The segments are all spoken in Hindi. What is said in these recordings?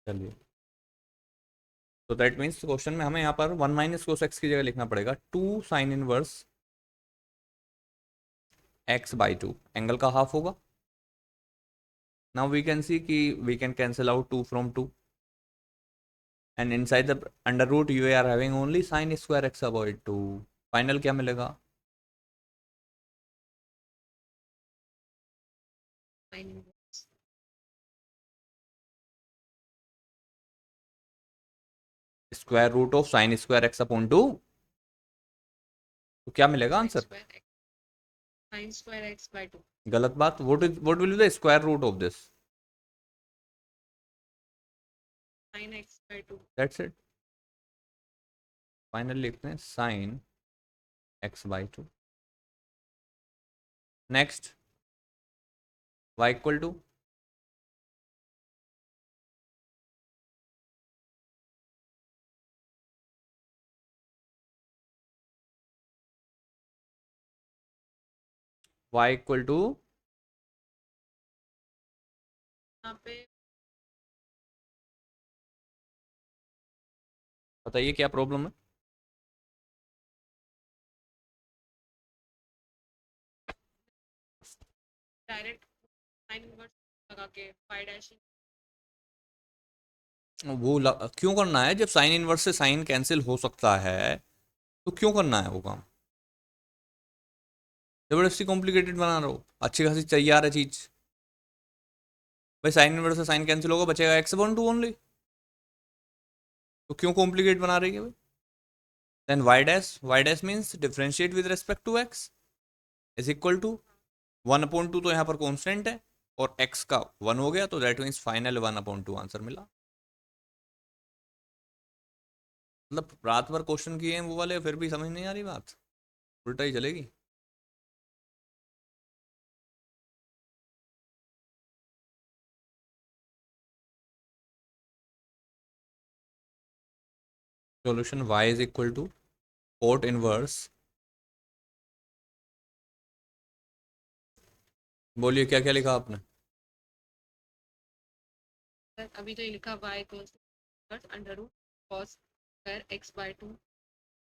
चलिए, तो दैट मीन्स क्वेश्चन में हमें यहाँ पर 1 माइनस कोस एक्स की जगह लिखना पड़ेगा 2 sine inverse X by 2, angle का हाफ होगा. नाउ वी कैन सी कि we can cancel out 2 from 2, and inside the under root you are having only sine square X upon 2. Final क्या मिलेगा? Square root of sine square X upon 2. तो क्या मिलेगा answer? Sine square X by 2. गलत बात. What will be the square root of this? Sine x by 2. That's it. Final लिखते हैं sine X by 2. Next, y equal to y equal to यहाँ पे बताइए क्या प्रॉब्लम है? डायरेक्ट साइन इनवर्स लगा के फाई डैश. क्यों करना है जब साइन इनवर्स से साइन कैंसिल हो सकता है? तो क्यों करना है वो काम? जबरदस्ती कॉम्प्लिकेटेड बना रहे हो. अच्छी खासी तैयार है चीज. भाई साइन इनवर्स से साइन कैंसिल होगा, बचेगा एक्स अपॉन 2 ओनली. तो क्यों कॉम्प्लिकेट बना रही है भाई? Then y dash means differentiate with respect to x is equal to 1/2. तो यहाँ पर कॉन्स्टेंट है और x का 1 हो गया, तो दैट मीन्स फाइनल 1/2 आंसर मिला. मतलब रात भर क्वेश्चन किए हैं वो वाले, फिर भी समझ नहीं आ रही बात. उल्टा ही चलेगी. Solution y is equal to cot inverse. बोलिए क्या क्या लिखा आपने? अभी तो ये लिखा y equals under root cos square X by 2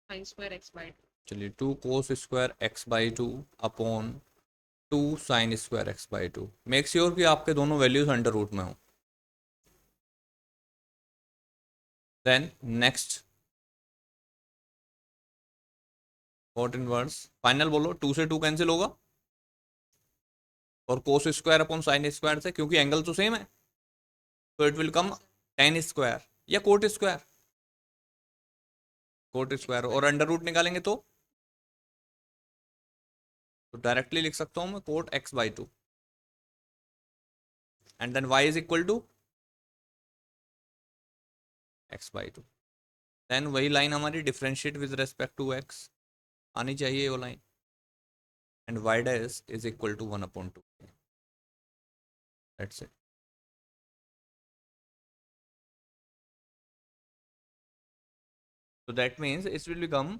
sine square X by 2. चलिए 2 cos square X by 2 upon 2 sine square X by 2. Make sure कि आपके दोनों वैल्यूज अंडर रूट में हो. Then next, cot inverse. Final बोलो. 2 से 2 कैंसिल होगा और cos square upon sine square से, क्योंकि एंगल तो सेम है, तो it will come tan square या कोट स्क्वायर. कोट स्क्वायर और अंडर रूट निकालेंगे तो डायरेक्टली लिख सकता हूं मैं cot X by 2. And then y is equal to X by 2. Then वही लाइन हमारी differentiate with respect to x आनी चाहिए वो line. And y dash is equal to 1/2. That's it. तो that means it will become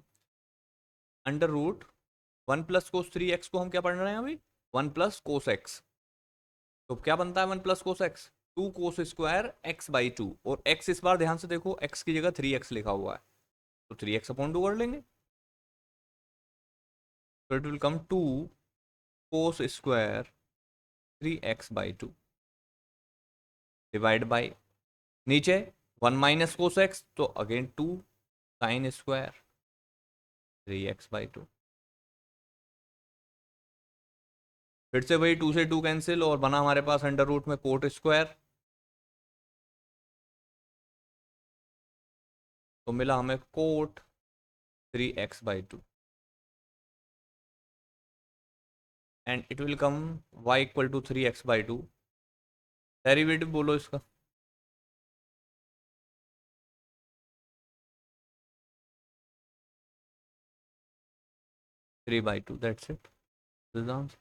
under root 1 + cos 3x को हम क्या पढ़ रहे हैं अभी? 1 + cos x. तो क्या बनता है 1 + cos x? 2 cos² x/2. और x इस बार ध्यान से देखो, x की जगह 3x लिखा हुआ है, तो 3x/2 कर लेंगे. तो it will come 2 cos² 3x/2 divide by नीचे 1 - cos x, तो अगेन 2 sin² 3x/2. फिर से वही 2 से 2 कैंसिल और बना हमारे पास अंडर रूट में कोट स्क्वायर. तो मिला हमें cot 3x/2. And it will come y equal to 3x/2. Derivative बोलो इसका. Three by two. That's it. This answer.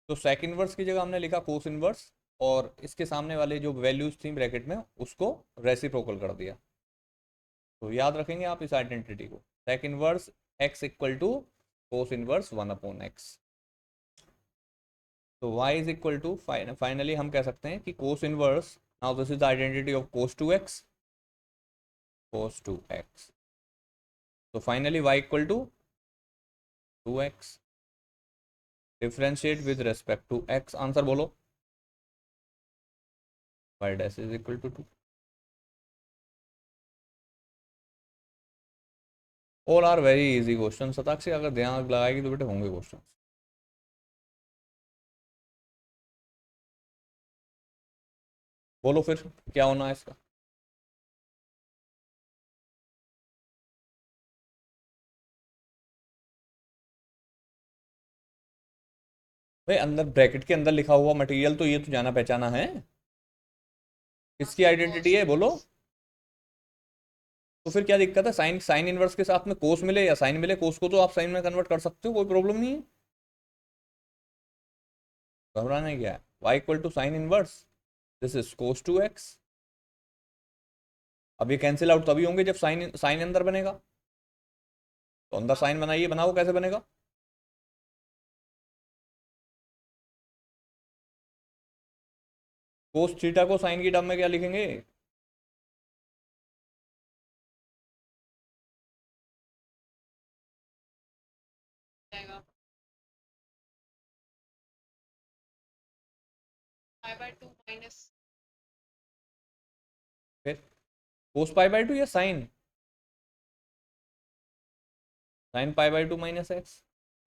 तो सेक इनवर्स की जगह हमने लिखा कोस इनवर्स, और इसके सामने वाले जो वैल्यूज थी ब्रैकेट में उसको रेसिप्रोकल कर दिया. तो याद रखेंगे आप इस आइडेंटिटी को. Sec inverse x equal to cos inverse 1/x। तो y is equal to finally हम कह सकते हैं कि cos inverse, now this is the identity of cos 2x, cos 2x। तो finally y equal to 2x, differentiate with respect to x, answer बोलो। y dash is equal to 2। All are very easy question, Shatakshi अगर ध्यान लगाएगी तो बेटे होंगे क्वेश्चन। बोलो फिर क्या होना है इसका। भाई अंदर ब्रैकेट के अंदर लिखा हुआ मटेरियल तो ये तो जाना पहचाना है, किसकी आइडेंटिटी है बोलो। तो फिर क्या दिक्कत है, साइन साइन इनवर्स के साथ में कोस मिले या साइन मिले, कोस को तो आप साइन में कन्वर्ट कर सकते हो, कोई प्रॉब्लम नहीं है, घबराना क्या है। y equal to sine inverse, this is cos 2x। अब ये कैंसिल आउट तभी होंगे जब साइन साइन अंदर बनेगा। तो अंदर साइन बनाइए, बनाओ, कैसे बनेगा। कोस थीटा को साइन की टर्म में क्या लिखेंगे। जाएगा π/2 माइनस फिर कोस पाई बाई टू या sine, sine pi by two minus X,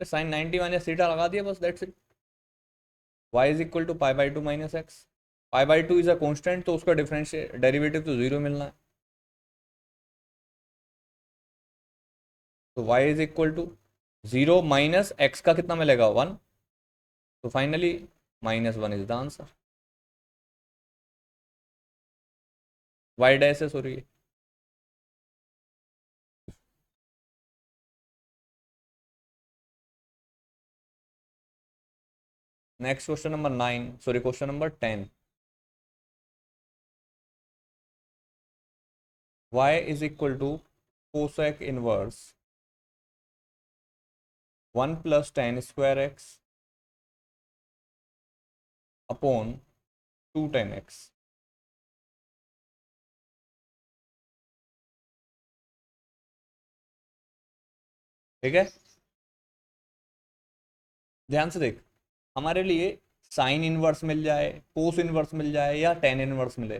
sine 90 minus theta लगा दिया बस, that's it. y is equal to pi by two minus X, pi by two is a constant तो उसका डिफरेंशियल डेरिवेटिव तो जीरो मिलना है। तो y is equal to 0 minus X का कितना मिलेगा 1, तो finally -1 is the answer. y dash है sorry. Next question number 9, sorry question number 10। y is equal to cosec inverse 1 plus tan square X upon 2 tan X. ठीक है, ध्यान से देख, हमारे लिए साइन इनवर्स मिल जाए, कोस इनवर्स मिल जाए या टेन इनवर्स मिले,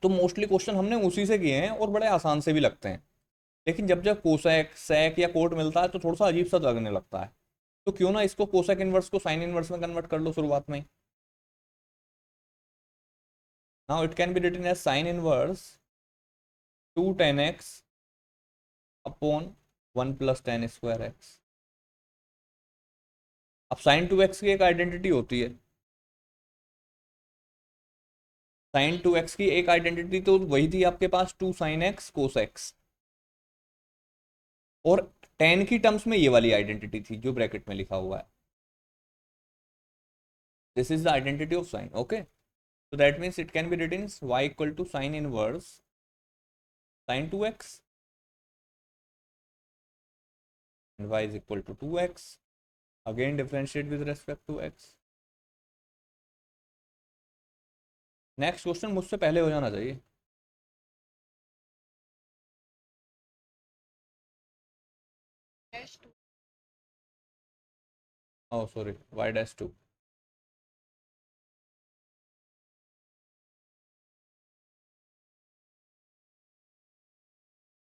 तो मोस्टली क्वेश्चन हमने उसी से किए हैं और बड़े आसान से भी लगते हैं। लेकिन जब जब कोसेक सेक या कोट मिलता है तो थोड़ा सा अजीब सा लगने लगता है। तो क्यों ना इसको कोसेक इनवर्स को साइन इनवर्स में कन्वर्ट कर लो शुरुआत में। Now it can be written as sine inverse 2 tan X upon 1 plus tan square X. अब साइन 2x की एक आइडेंटिटी होती है, साइन 2x की एक आइडेंटिटी तो वही थी आपके पास 2 साइन एक्स कोस एक्स, और टेन की टर्म्स में ये वाली आइडेंटिटी थी जो ब्रैकेट में लिखा हुआ है, this is the identity of sine. Okay, so that means it can be written as y equal to sin inverse sin 2x and y is equal to 2x, again differentiate with respect to x। Next question मुझसे पहले हो जाना चाहिए। -2 oh sorry, y dash 2।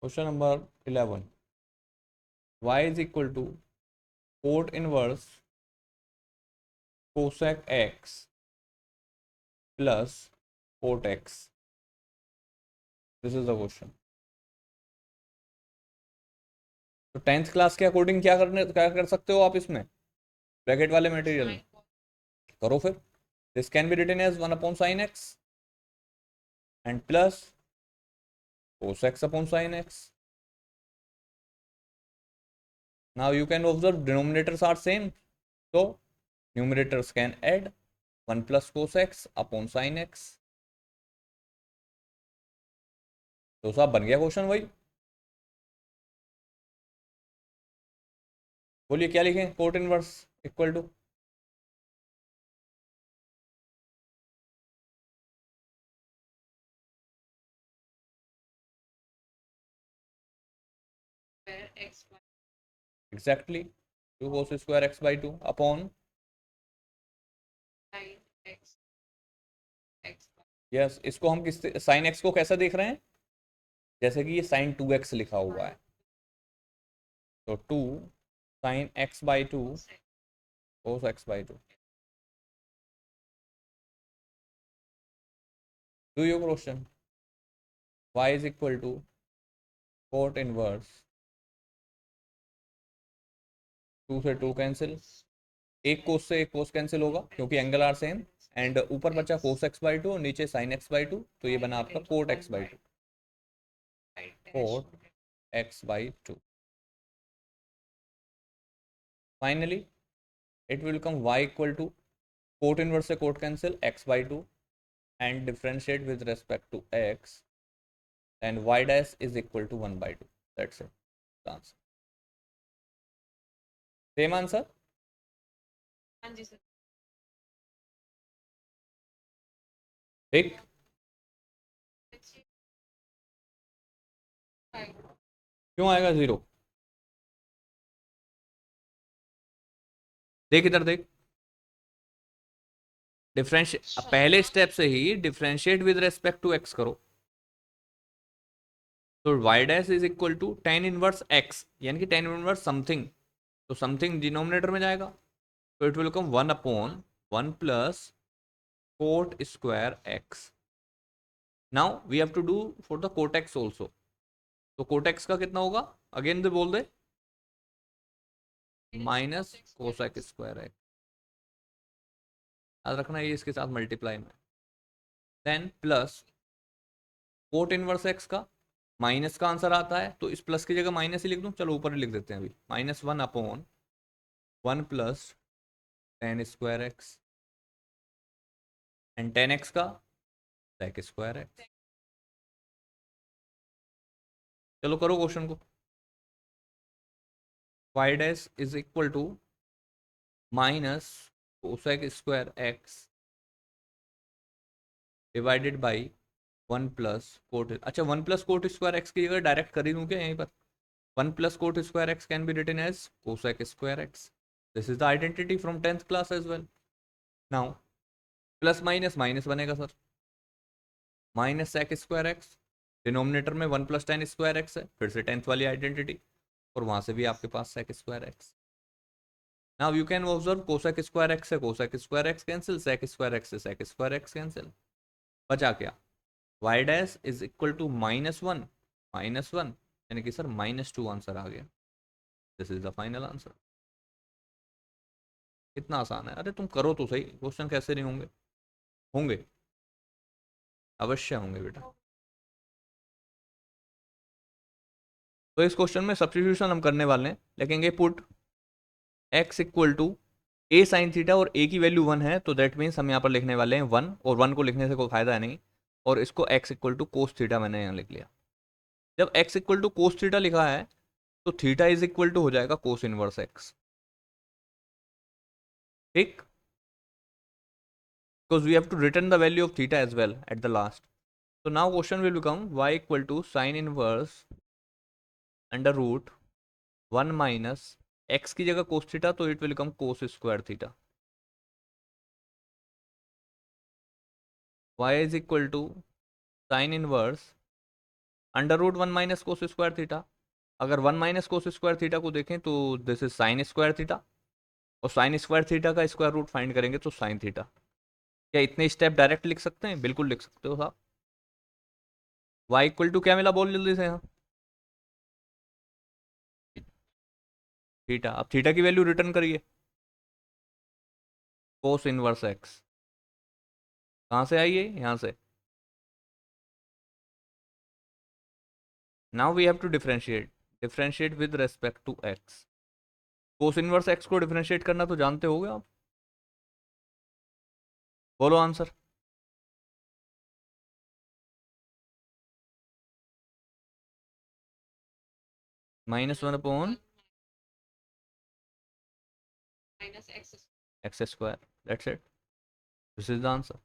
Question number 11, y is equal to cot inverse cosec x plus cot x, this is the question। तो टेंथ क्लास के अकॉर्डिंग क्या कर सकते हो आप इसमें, ब्रैकेट वाले मटेरियल में sin करो फिर। This can be written as 1 upon sine X and plus cos x upon sin x। Now you can observe denominators are same, so numerators can add 1 plus cos x upon sin x। तो साहब बन गया क्वेश्चन वही। बोलिए क्या लिखें, cot inverse equal to where x by exactly 2 cos² x/2 upon 9x x by yes, इसको हम किस साइन एक्स को कैसा देख रहे हैं, जैसे कि ये साइन 2x लिखा हुआ है, तो 2 sin x/2 cos x cos x/2। Do your question y is equal to cot inverse 2 से 2 कैंसिल, एक कोस से एक कोस कैंसिल होगा क्योंकि एंगल आर सेम, एंड ऊपर बचा cos x/2 और नीचे sin x/2, तो ये बना आपका cot x/2, cot x/2। Finally it will come y equal to cot inverse से cot cancel x/2 and differentiate with respect to x, and y dash is equal to 1/2. That's it, the answer. Same answer. हाँ जी सर ठीक, क्यों आएगा जीरो, देख इधर देख, डिफरेंशिएट पहले स्टेप से ही differentiate with respect to X करो, तो y dash is equal to tan inverse x, यानी कि टेन इनवर्स समथिंग, तो समथिंग डिनोमिनेटर में जाएगा, तो it will come 1/1 plus cot square X. Now we have to do for the cot X also, तो कोट एक्स का कितना होगा, अगेन दे बोल दे, माइनस कोसेक स्क्वायर एक्स, याद रखना ये इसके साथ मल्टीप्लाई में, then plus cot inverse x का, माइनस का आंसर आता है तो इस प्लस की जगह माइनस ही लिख दूं, चलो ऊपर ही लिख देते हैं अभी, -1/1 plus tan square X, and tan X का सेक स्क्वायर एक्स। चलो करो क्वेश्चन को, y dash is equal to minus cosec square X divided by 1 plus cot, अच्छा 1 प्लस कोट स्क्वायर एक्स की जगह डायरेक्ट कर ही दूं क्या यहीं पर, 1 plus cot square x can be written as cosec square x. This is the identity from 10th class as well. Now, plus minus minus बनेगा sir, minus sec square x, denominator में 1 plus tan square x है, फिर से 10th वाली आइडेंटिटी, और वहां से भी आपके पास sec square x। Now you can observe cosec square x से cosec square x cancel, sec square x से sec square x cancel, बचा क्या, y dash is equal to -1 यानी कि सर -2 आंसर आ गया, this is the final answer. कितना आसान है, अरे तुम करो तो सही, क्वेश्चन कैसे नहीं होंगे, होंगे, अवश्य होंगे बेटा। तो इस क्वेश्चन में सब्स्टिट्यूशन हम करने वाले हैं, लिखेंगे put x equal to A sine theta, और a की वैल्यू 1 है, तो दैट मीन्स हम यहाँ पर लिखने वाले हैं 1, और 1 को लिखने से कोई फायदा है नहीं, और इसको x equal to cos theta मैंने यहाँ लिख लिया। जब x equal to cos theta लिखा है तो थीटा इज इक्वल टू हो जाएगा कोस इनवर्स x, ठीक, because we have to return the value of theta as well at the last. So now question will become y equal to sin inverse under root 1 minus X की जगह कोस थीटा, तो it will come cos square theta, y is equal to sine inverse under root 1 minus cos square theta. अगर 1 माइनस कोस स्क्वायर थीटा को देखें तो this is sine square theta, और साइन स्क्वायर थीटा का स्क्वायर रूट फाइंड करेंगे तो साइन थीटा। क्या इतने स्टेप डायरेक्ट लिख सकते हैं, बिल्कुल लिख सकते हो साहब। y इक्वल टू क्या मिला, बोल जल्दी से यहाँ, थीटा, अब थीटा की वैल्यू रिटर्न करिए, कोस इनवर्स एक्स, कहाँ से आई है, यहाँ से। Now we have to differentiate with respect to X, cos inverse X को डिफरेंशिएट करना तो जानते होगे आप, बोलो answer. -1/, minus x x square. That's it. This is the answer.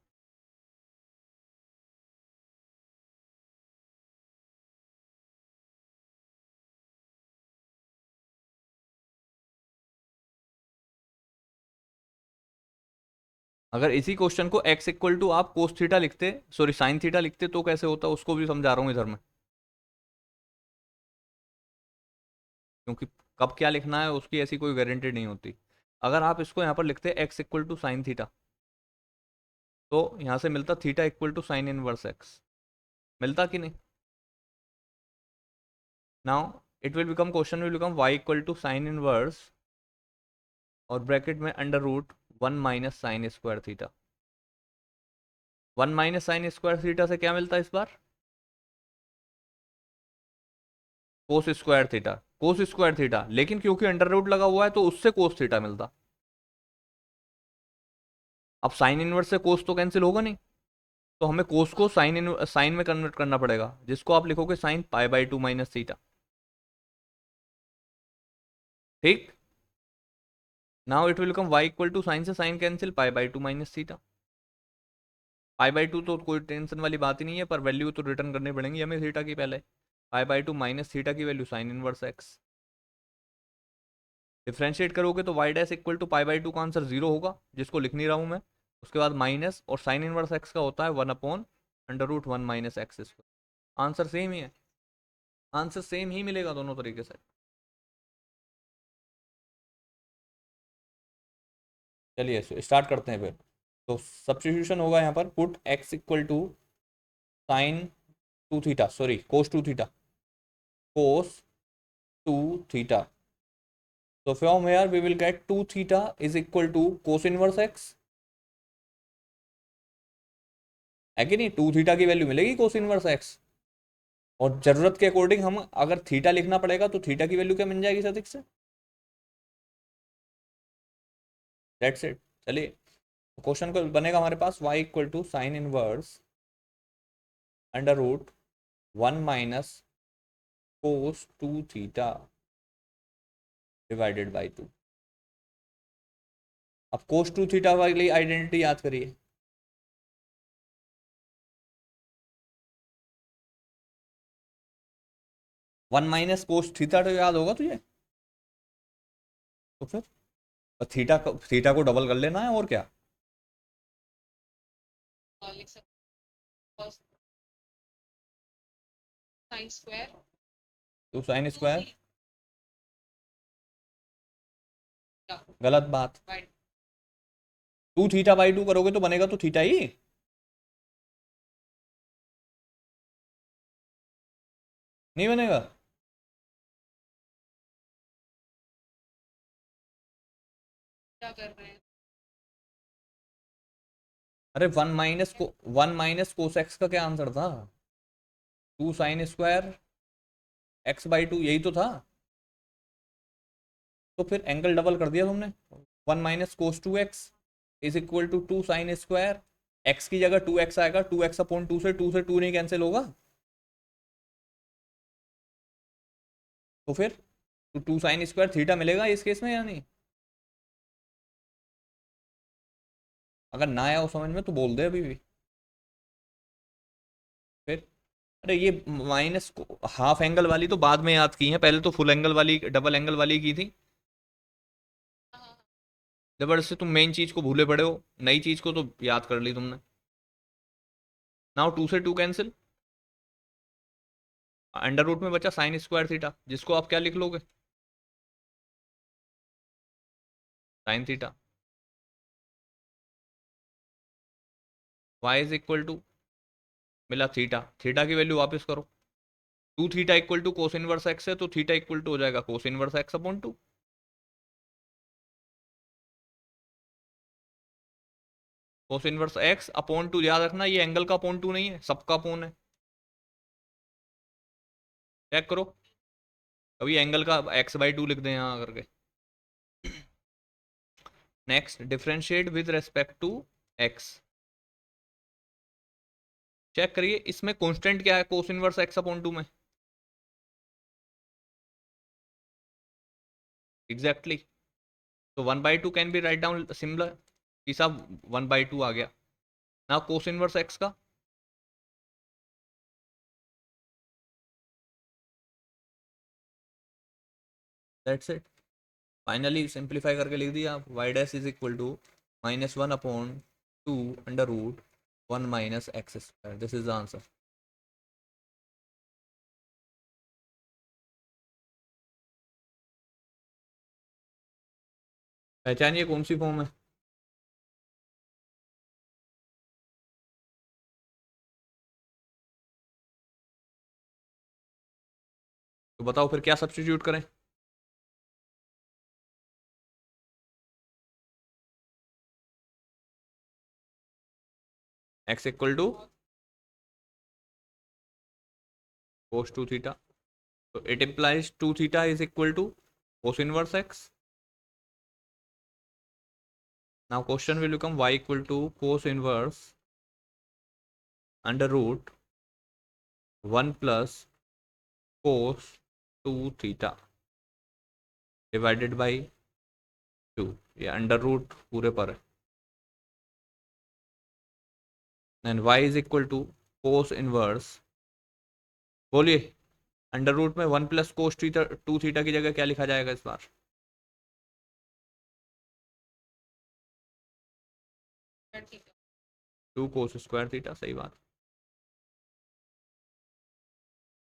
अगर इसी क्वेश्चन को x इक्वल टू आप कोस थीटा लिखते, सॉरी साइन थीटा लिखते, तो कैसे होता उसको भी समझा रहा हूँ इधर में, क्योंकि कब क्या लिखना है उसकी ऐसी कोई गारंटी नहीं होती। अगर आप इसको यहाँ पर लिखते x equal to sine theta, तो यहाँ से मिलता theta equal to sine inverse x, मिलता कि नहीं? Now it will become, question will become y equal to sine inverse और ब्रैकेट में under root 1 - sine square theta. 1 - sine square theta से क्या मिलता है इस बार? Cos square theta, cos square theta, लेकिन क्योंकि अंडर रूट लगा हुआ है तो उससे कोस थीटा मिलता। अब साइन इनवर्स से कोस तो कैंसिल होगा नहीं, तो हमें कोस को साइन में कन्वर्ट करना पड़ेगा, जिसको आप लिखोगे साइन π/2 माइनस थीटा। ठीक, now it will become y equal to sine से साइन कैंसिल π/2 माइनस थीटा। π/2 तो कोई टेंशन वाली बात ही नहीं है, पर वैल्यू तो रिटर्न करनी पड़ेंगी हमें थीटा की पहले। π/2 माइनस थीटा की value sine inverse x। Differentiate करोगे तो y डैश इक्वल टू π/2 का आंसर 0 होगा, जिसको लिख नहीं रहा हूँ मैं। उसके बाद माइनस, और साइन इनवर्स x का होता है 1/√1 minus x square. Answer same ही है, आंसर सेम ही मिलेगा दोनों तरीके से। चलिए स्टार्ट करते हैं फिर। तो सब्स्टिट्यूशन होगा यहाँ पर, put x equal to sine 2 theta, sorry cos 2 theta, cos 2 theta. So from here we will get 2 theta is equal to cos inverse x, है कि नहीं? 2 थीटा की वैल्यू मिलेगी कोस इनवर्स x, और जरूरत के अकॉर्डिंग हम अगर थीटा लिखना पड़ेगा तो थीटा की वैल्यू क्या मिल जाएगी सदिक से। That's it. चलिए क्वेश्चन को बनेगा हमारे पास y equal to sine inverse under root 1 - cos 2 theta divided by 2। अब कोस 2 थीटा वाली आइडेंटिटी याद करिए। वन माइनस कोस थीटा तो याद होगा तुझे, तो फिर थीटा, थीटा को डबल कर लेना है और क्या। लिख सकते cos sin square तो साइन स्क्वायर, theta गलत बात। by 2 थीटा बाई 2 करोगे तो बनेगा तो थीटा ही, नहीं बनेगा? क्या कर रहे हैं। अरे 1 - कोस एक्स का क्या आंसर था? 2 साइन स्क्वायर x/2, यही तो था। तो फिर एंगल डबल कर दिया तुमने। 1 - cos 2x is equal to 2 sine square, X की जगह 2x आएगा, 2x/2 से 2 नहीं कैंसिल होगा, तो फिर 2 साइन स्क्वायर थीटा मिलेगा इस केस में या नहीं? अगर ना आया हो समझ में तो बोल दे अभी भी। फिर अरे ये माइनस हाफ एंगल वाली तो बाद में याद की है, पहले तो फुल एंगल वाली, डबल एंगल वाली की थी। जबरदस्ती तुम मेन चीज को भूले पड़े हो, नई चीज को तो याद कर ली तुमने। नाउ 2 से 2 कैंसिल, अंडर रूट में बचा साइन स्क्वायर थीटा, जिसको आप क्या लिख लोगे? Sine theta. y is equal to, मिला थीटा, थीटा की वैल्यू वापस करो। 2 theta equal to cos inverse x है, तो थीटा इक्वल टू हो जाएगा cos inverse x/2। Cos inverse x/2, याद रखना ये एंगल का अपॉन 2 नहीं है, सबका अपॉन है। चेक करो, कभी एंगल का x/2 लिख दें यहाँ करके। Next, differentiate with respect to x। Check करिए इसमें कांस्टेंट क्या है कोस इनवर्स x/2 में। एग्जैक्टली तो 1/2 can be write down similar, तीसरा 1/2 आ गया। ना कोस इनवर्स एक्स का, दैट्स इट। फाइनली सिंप्लीफाई करके लिख दिया आप, y dash is equal to -1/2 √1 - x², this is the answer. पहचानिए कौन सी फॉर्म है। तो बताओ फिर क्या सब्स्टिट्यूट करें। x equal to cos 2 theta, तो it implies 2 theta is equal to cos inverse x। Now question will become y equal to cos inverse under root 1 plus cos 2 theta divided by 2, ये अंडर रूट पूरे पर है। And y is equal to cos inverse, बोलिए अंडर रूट में 1 प्लस cos थीटा 2 थीटा की जगह क्या लिखा जाएगा इस बार। 2 cos स्क्वायर थीटा, सही बात,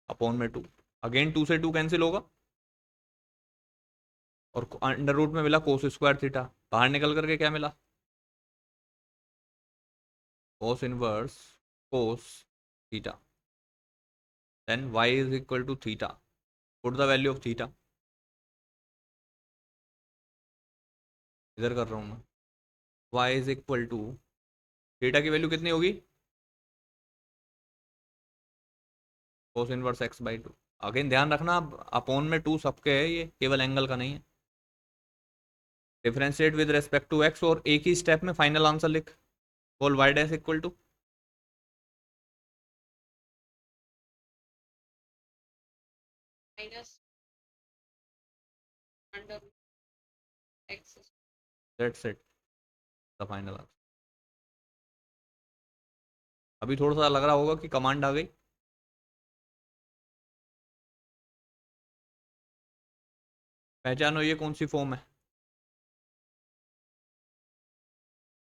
अपॉन में 2। अगेन 2 से 2 कैंसिल होगा और अंडर रूट में मिला कोस स्क्वायर थीटा, बाहर निकल करके क्या मिला, cos inverse cos theta. Then y is equal to theta, put the value of theta, इधर कर रहा हूँ मैं। y is equal to theta की वैल्यू कितनी होगी, कोस इनवर्स x/2। अगेन ध्यान रखना अपॉन में 2 सबके है, ये केवल एंगल का नहीं है। Differentiate with respect to x और एक ही स्टेप में फाइनल आंसर लिख, बोल y dash equal to minus under x. That's it the final answer. अभी थोड़ा सा लग रहा होगा कि कमांड आ गई, पहचानो ये कौन सी फॉर्म है।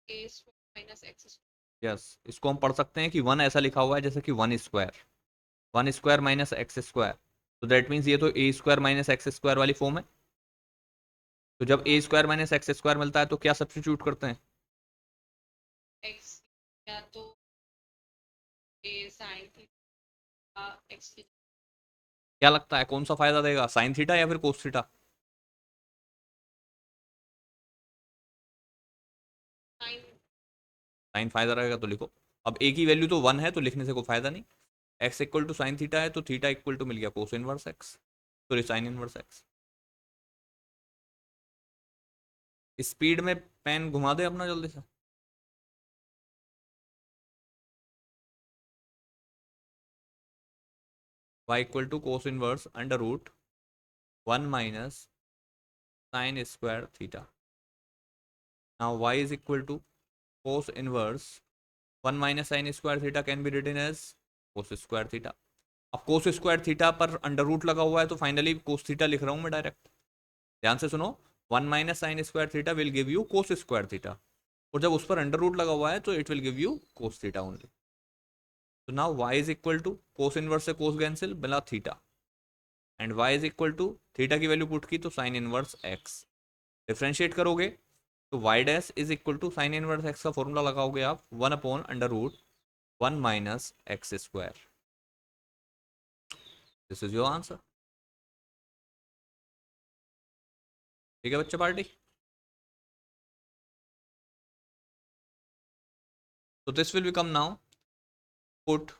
A square minus x square. Yes, इसको हम पढ़ सकते हैं कि 1 ऐसा लिखा हुआ है जैसे कि 1 स्क्वायर माइनस एक्स स्क्वायर, तो दैट मीन्स ये तो a² माइनस एक्स स्क्वायर वाली फॉर्म है। तो जब a² माइनस एक्स स्क्वायर मिलता है तो क्या सब्स्टिट्यूट करते हैं, x या तो a sin theta x की क्या लगता है कौन सा फायदा देगा, साइन थीटा या फिर कोस थीटा। sin साइन फायदा रहेगा तो लिखो, अब a की वैल्यू तो 1 है तो लिखने से कोई फायदा नहीं। x equal to sine theta है तो थीटा इक्वल टू मिल गया cos inverse x, sorry sine inverse x. Speed में पेन घुमा दे अपना जल्दी से। y equal to cos inverse under root 1 minus sine square theta. Now y is equal to cos inverse 1 minus sine square theta can be written as cos square theta. अब कोस स्क्वायर थीटा पर अंडर रूट लगा हुआ है तो फाइनली कोस थीटा लिख रहा हूं मैं डायरेक्ट, ध्यान से सुनो। 1 minus sine square theta will give you cos square theta, और जब उस पर अंडर रूट लगा हुआ है तो it will give you cos theta only. तो now y is equal to cos inverse से कोस कैंसिल मिला theta, and y is equal to theta की वैल्यू पुट की तो साइन इनवर्स x। डिफ्रेंशिएट करोगे तो y dash is equal to sine inverse x का फॉर्मूला लगाओगे आप 1/√1 minus x square. This is your answer. ठीक है बच्चे पार्टी। तो this will become now put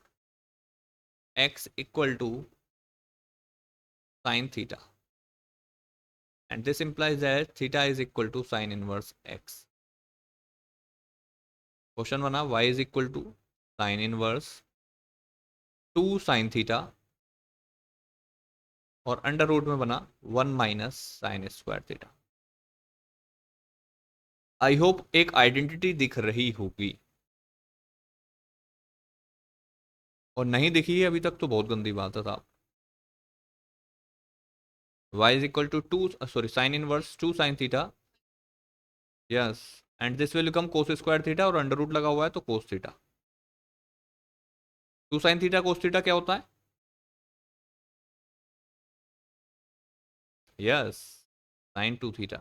x equal to sin theta, and this implies that theta is equal to sin inverse x. Question बना y is equal to sin inverse 2 sin theta और अंडर रूट में बना 1 minus sine square theta. I hope एक आइडेंटिटी दिख रही होगी, और नहीं दिखी है अभी तक तो बहुत गंदी बात है साहब। y is equal to 2 sorry sin inverse 2 sin theta, yes, and this will become cos square theta, और अंडर रूट लगा हुआ है तो cos theta. 2 sin theta cos theta क्या होता है? Yes, sin 2 theta.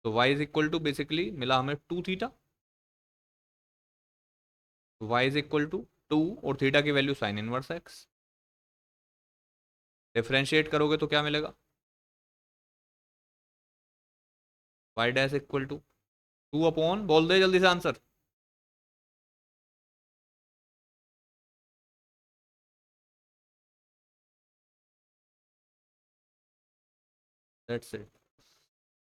तो y is equal to basically मिला हमें 2 theta, y is equal to 2 और थीटा की value sine inverse x। Differentiate करोगे तो क्या मिलेगा? y dash equal to 2 upon, बोल दे जल्दी से आंसर। That's it.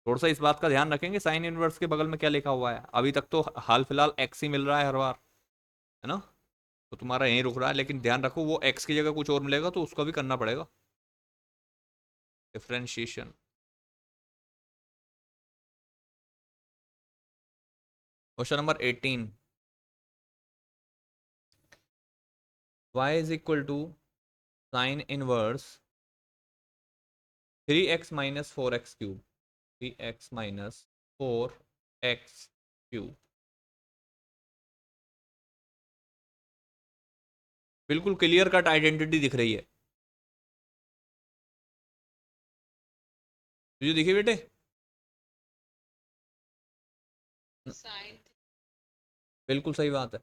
थोड़ा सा इस बात का ध्यान रखेंगे साइन इनवर्स के बगल में क्या लिखा हुआ है। अभी तक तो हाल फिलहाल x ही मिल रहा है हर बार, है ना, तो तुम्हारा यहीं रुक रहा है, लेकिन ध्यान रखो वो x की जगह कुछ और मिलेगा तो उसका भी करना पड़ेगा differentiation. Question number 18, y is equal to sine inverse 3x minus 4x cube, 3x minus 4x cube. बिल्कुल क्लियर कट आइडेंटिटी दिख रही है, तुझे दिखी बेटे? साइन बिल्कुल सही बात है।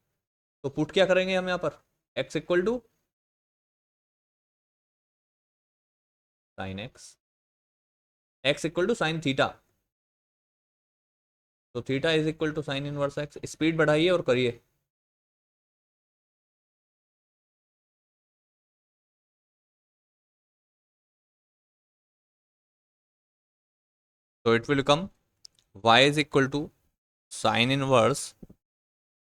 तो पुट क्या करेंगे हम यहाँ पर? x equal to sine x equal to sine theta, तो theta is equal to sine inverse x. Speed बढ़ाइए और करिए। तो it will come y is equal to sine inverse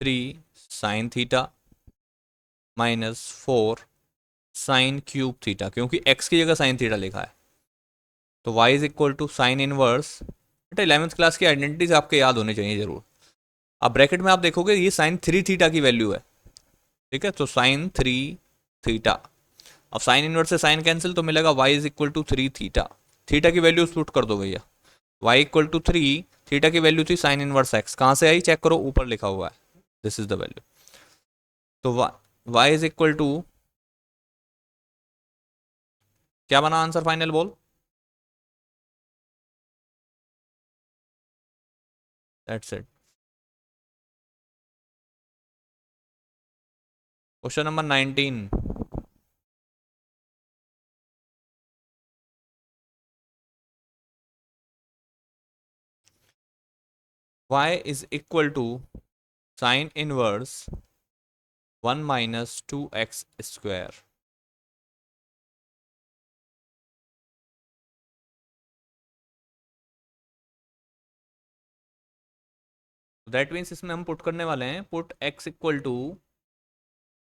3 sine theta minus 4 sine cube theta, क्योंकि x की जगह साइन थीटा लिखा है। तो y is equal to sine inverse, बेटा 11th क्लास की आइडेंटिटीज आपके याद होनी चाहिए जरूर। अब ब्रैकेट में आप देखोगे ये साइन 3 थीटा की वैल्यू है, ठीक है, तो साइन 3 थीटा। अब साइन इनवर्स से साइन कैंसिल, तो मिलेगा y is equal to 3 theta. Theta की वैल्यू पुट कर दो भैया, y इक्वल टू 3, थीटा की वैल्यू थी साइन इनवर्स x, कहाँ से आई चेक करो, ऊपर लिखा हुआ है, दिस इज द वैल्यू। तो y इज इक्वल टू क्या बना आंसर फाइनल बोल? That's it. Question number 19, y is equal to sine inverse 1 minus 2x square. That means इसमें हम पुट करने वाले हैं, put x equal to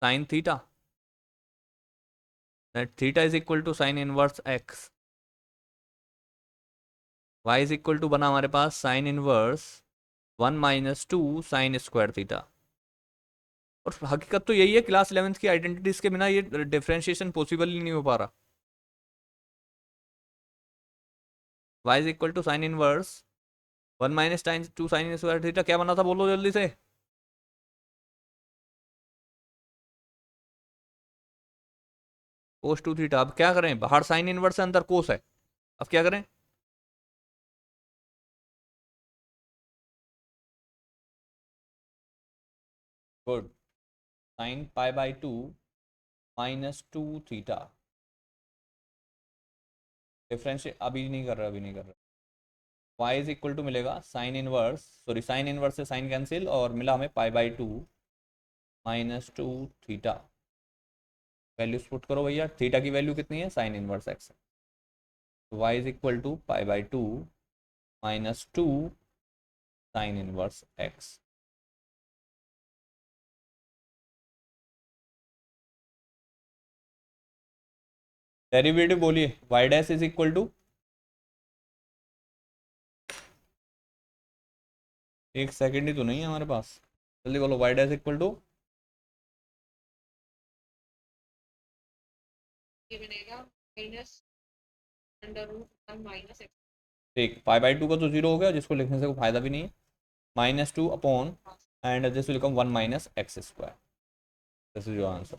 sine theta, that theta is equal to sine inverse x। y is equal to बना हमारे पास sine inverse 1 minus 2 sine square theta. और हकीकत तो यही है, क्लास 11th की आइडेंटिटीज के बिना ये डिफरेंशिएशन पॉसिबल ही नहीं हो पा रहा। y is equal to sine inverse 1 minus time 2 sine square theta, क्या बना था बोलो जल्दी से? Cos 2 theta. अब क्या करें, बाहर साइन इनवर्स है अंदर कोस है, अब क्या करें? Good, sine pi by 2 minus 2 theta. Differentiate अभी नहीं कर रहा, अभी नहीं कर रहा। y इज इक्वल टू मिलेगा sine inverse, sorry sine inverse से साइन कैंसिल, और मिला हमें pi by 2 minus 2 theta. Values put करो भैया, थीटा की वैल्यू कितनी है, साइन इनवर्स एक्स। तो y is equal to pi by 2 minus 2 sine inverse x. Derivative बोलिए, Y dash is equal to, एक सेकेंड ही तो नहीं है हमारे पास, जल्दी बोलो, वाई डैश इक्वल टू, ये बनेगा minus under root 1 minus x. ठीक, 5/2 का तो जीरो हो गया, जिसको लिखने से कोई फायदा भी नहीं है, -2 upon and this will become 1 minus x square, this is your answer.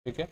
ठीक है।